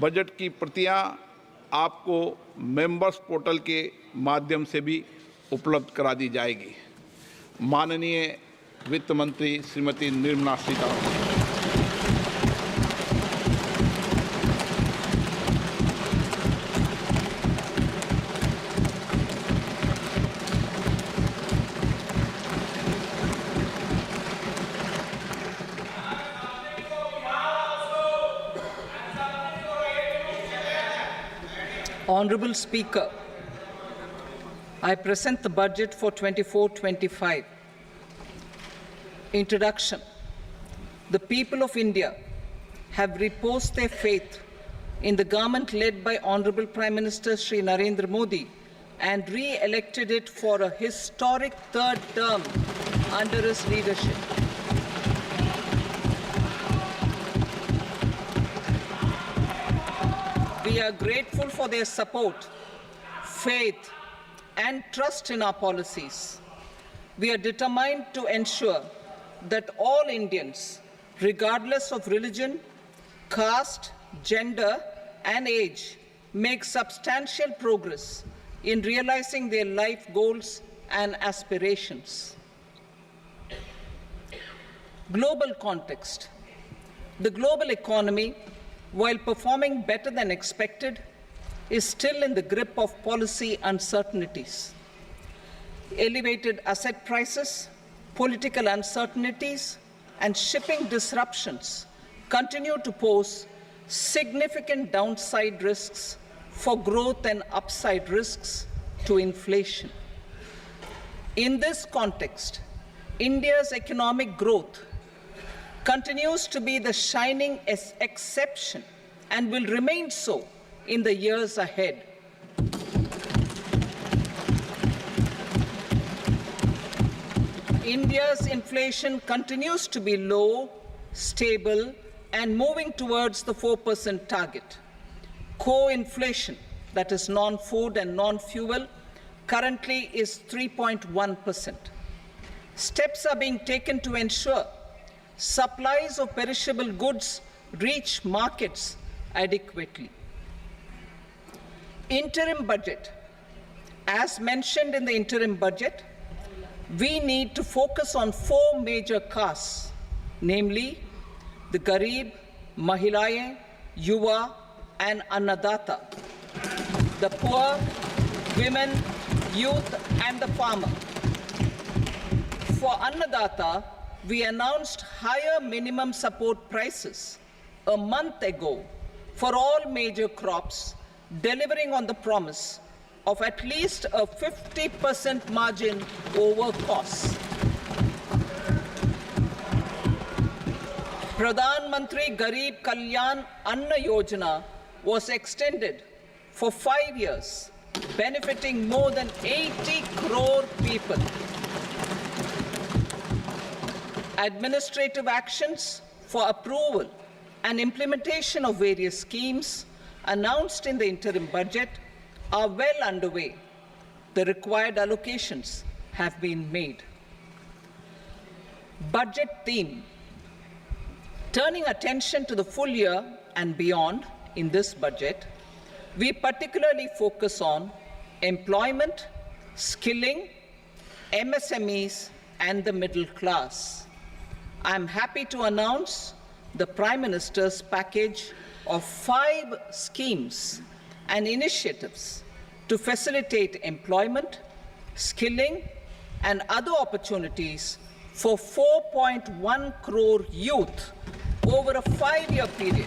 Budget की प्रतियां आपको मेंबर्स पोर्टल के माध्यम से भी उपलब्ध करा दी जाएगी। माननीय वित्त मंत्री Shrimati Nirmala Sitharaman. Honorable Speaker, I present the budget for 24-25. Introduction. The people of India have reposed their faith in the government led by Honorable Prime Minister Shri Narendra Modi and re-elected it for a historic third term under his leadership. We are grateful for their support, faith, and trust in our policies. We are determined to ensure that all Indians, regardless of religion, caste, gender, and age, make substantial progress in realizing their life goals and aspirations. Global context. The global economy, while performing better than expected, is still in the grip of policy uncertainties. Elevated asset prices, political uncertainties, and shipping disruptions continue to pose significant downside risks for growth and upside risks to inflation. In this context, India's economic growth continues to be the shining exception and will remain so in the years ahead. India's inflation continues to be low, stable, and moving towards the 4% target. Core inflation, that is non-food and non-fuel, currently is 3.1%. Steps are being taken to ensure supplies of perishable goods reach markets adequately. Interim budget. As mentioned in the interim budget, we need to focus on four major castes, namely the Garib, Mahilaye, Yuva, and Annadata, the poor, women, youth, and the farmer. For Annadata, we announced higher minimum support prices a month ago for all major crops, delivering on the promise of at least a 50% margin over costs. Pradhan Mantri Garib Kalyan Anna Yojana was extended for 5 years, benefiting more than 80 crore people. Administrative actions for approval and implementation of various schemes announced in the interim budget are well underway. The required allocations have been made. Budget theme. Turning attention to the full year and beyond in this budget, we particularly focus on employment, skilling, MSMEs, and the middle class. I am happy to announce the Prime Minister's package of 5 schemes and initiatives to facilitate employment, skilling, and other opportunities for 4.1 crore youth over a 5-year period,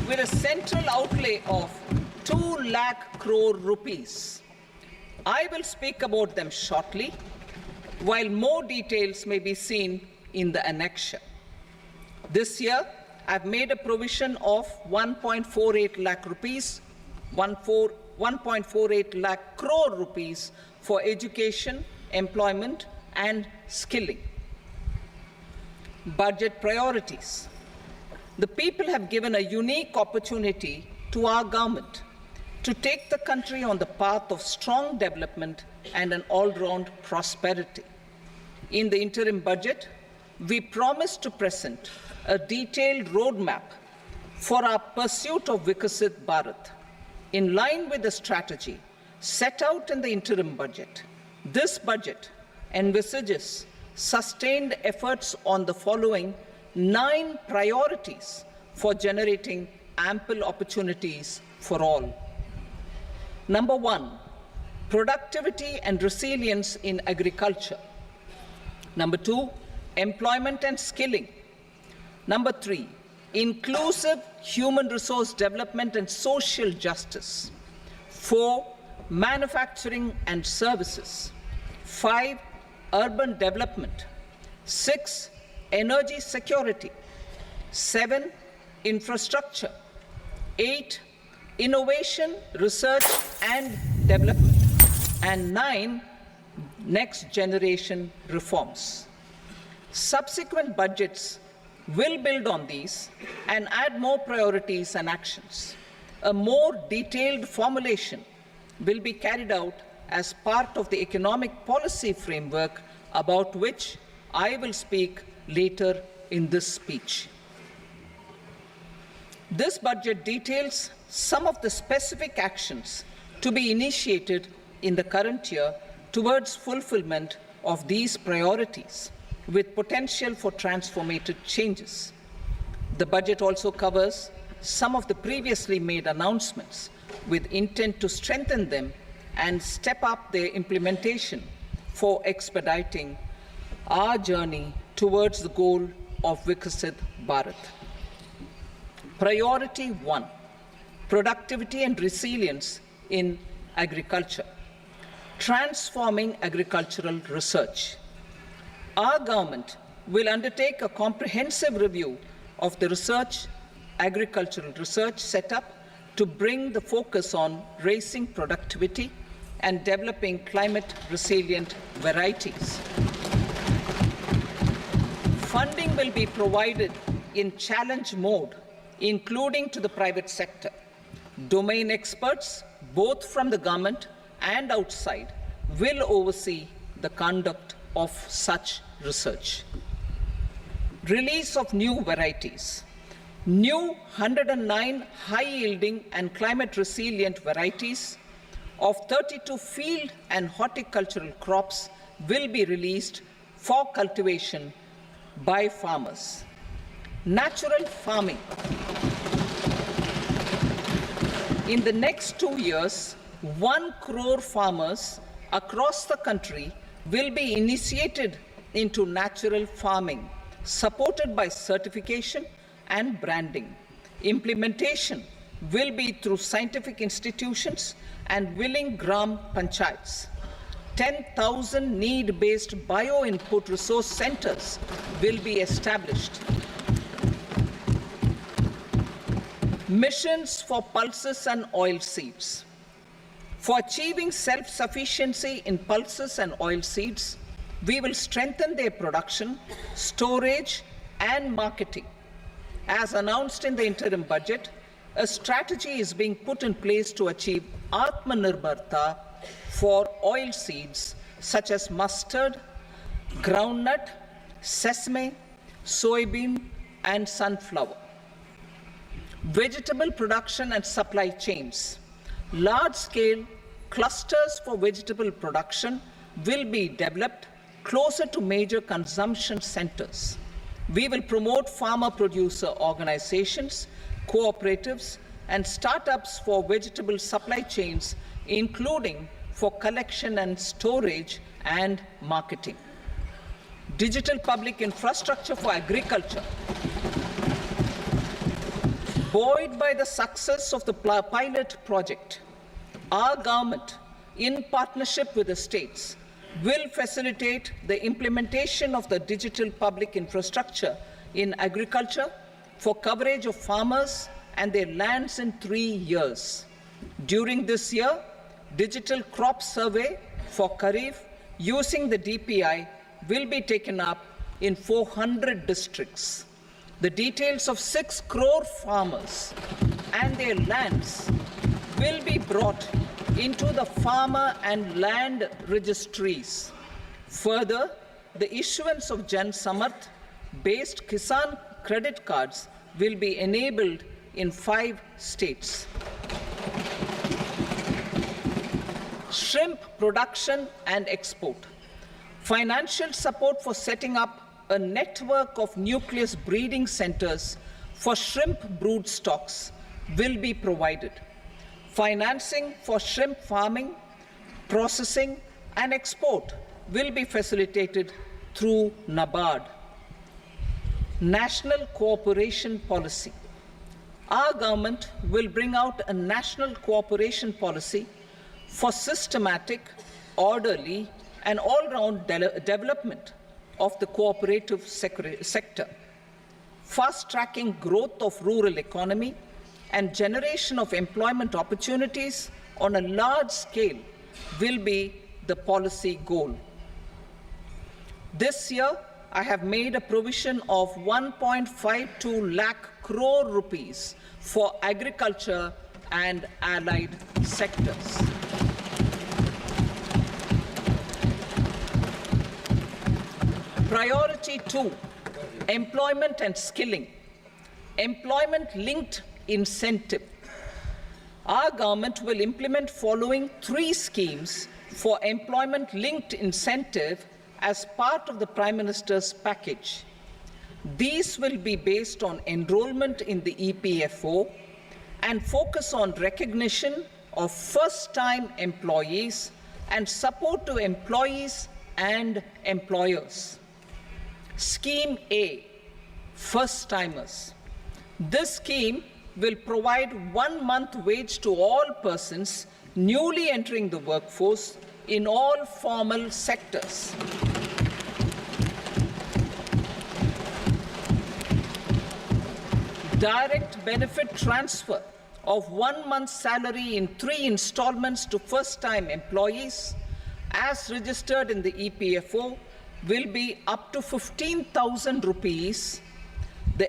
with a central outlay of 2 lakh crore rupees. I will speak about them shortly, while more details may be seen in the annexure. This year, I've made a provision of 1.48 lakh rupees, 1.48 lakh crore rupees for education, employment, and skilling. Budget priorities. The people have given a unique opportunity to our government to take the country on the path of strong development and an all-round prosperity. In the interim budget, we promised to present a detailed roadmap for our pursuit of Vikasit Bharat. In line with the strategy set out in the interim budget, this budget envisages sustained efforts on the following 9 priorities for generating ample opportunities for all. Number 1, productivity and resilience in agriculture. Number 2, employment and skilling. Number 3, inclusive human resource development and social justice. 4, manufacturing and services. 5, urban development. 6, energy security. 7, infrastructure. 8, innovation, research and development. And 9, next generation reforms. Subsequent budgets will build on these and add more priorities and actions. A more detailed formulation will be carried out as part of the economic policy framework about which I will speak later in this speech. This budget details some of the specific actions to be initiated in the current year towards fulfillment of these priorities, with potential for transformative changes. The budget also covers some of the previously made announcements with intent to strengthen them and step up their implementation for expediting our journey towards the goal of Vikasit Bharat. Priority 1, productivity and resilience in agriculture. Transforming agricultural research. Our government will undertake a comprehensive review of the agricultural research setup to bring the focus on raising productivity and developing climate-resilient varieties. Funding will be provided in challenge mode, including to the private sector. Domain experts, both from the government and outside, will oversee the conduct of such research. Release of new varieties. New 109 high-yielding and climate-resilient varieties of 32 field and horticultural crops will be released for cultivation by farmers. Natural farming. In the next 2 years, 1 crore farmers across the country will be initiated into natural farming, supported by certification and branding. Implementation will be through scientific institutions and willing gram panchayats. 10,000 need-based bio-input resource centers will be established. Missions for pulses and oilseeds. For achieving self-sufficiency in pulses and oilseeds, we will strengthen their production, storage, and marketing. As announced in the interim budget, a strategy is being put in place to achieve Atmanirbharta for oilseeds such as mustard, groundnut, sesame, soybean, and sunflower. Vegetable production and supply chains. Large-scale clusters for vegetable production will be developed closer to major consumption centers. We will promote farmer-producer organizations, cooperatives, and startups for vegetable supply chains, including for collection and storage and marketing. Digital public infrastructure for agriculture. Buoyed by the success of the pilot project, our government, in partnership with the states, will facilitate the implementation of the digital public infrastructure in agriculture for coverage of farmers and their lands in 3 years. During this year, digital crop survey for Kharif using the DPI will be taken up in 400 districts. The details of 6 crore farmers and their lands will be brought into the farmer and land registries. Further, the issuance of Jan Samarth based Kisan credit cards will be enabled in 5 states. Shrimp production and export. Financial support for setting up a network of nucleus breeding centers for shrimp brood stocks will be provided. Financing for shrimp farming, processing, and export will be facilitated through NABARD. National cooperation policy. Our government will bring out a national cooperation policy for systematic, orderly, and all-round development of the cooperative sector, fast-tracking growth of rural economy and generation of employment opportunities on a large scale will be the policy goal. This year, I have made a provision of 1.52 lakh crore rupees for agriculture and allied sectors. Priority 2, employment and skilling. Employment-linked incentive. Our government will implement following 3 schemes for employment-linked incentive as part of the Prime Minister's package. These will be based on enrollment in the EPFO and focus on recognition of first-time employees and support to employees and employers. Scheme A, first-timers. This scheme will provide 1 month wage to all persons newly entering the workforce in all formal sectors. Direct benefit transfer of 1 month's salary in 3 installments to first-time employees as registered in the EPFO will be up to 15,000 rupees. The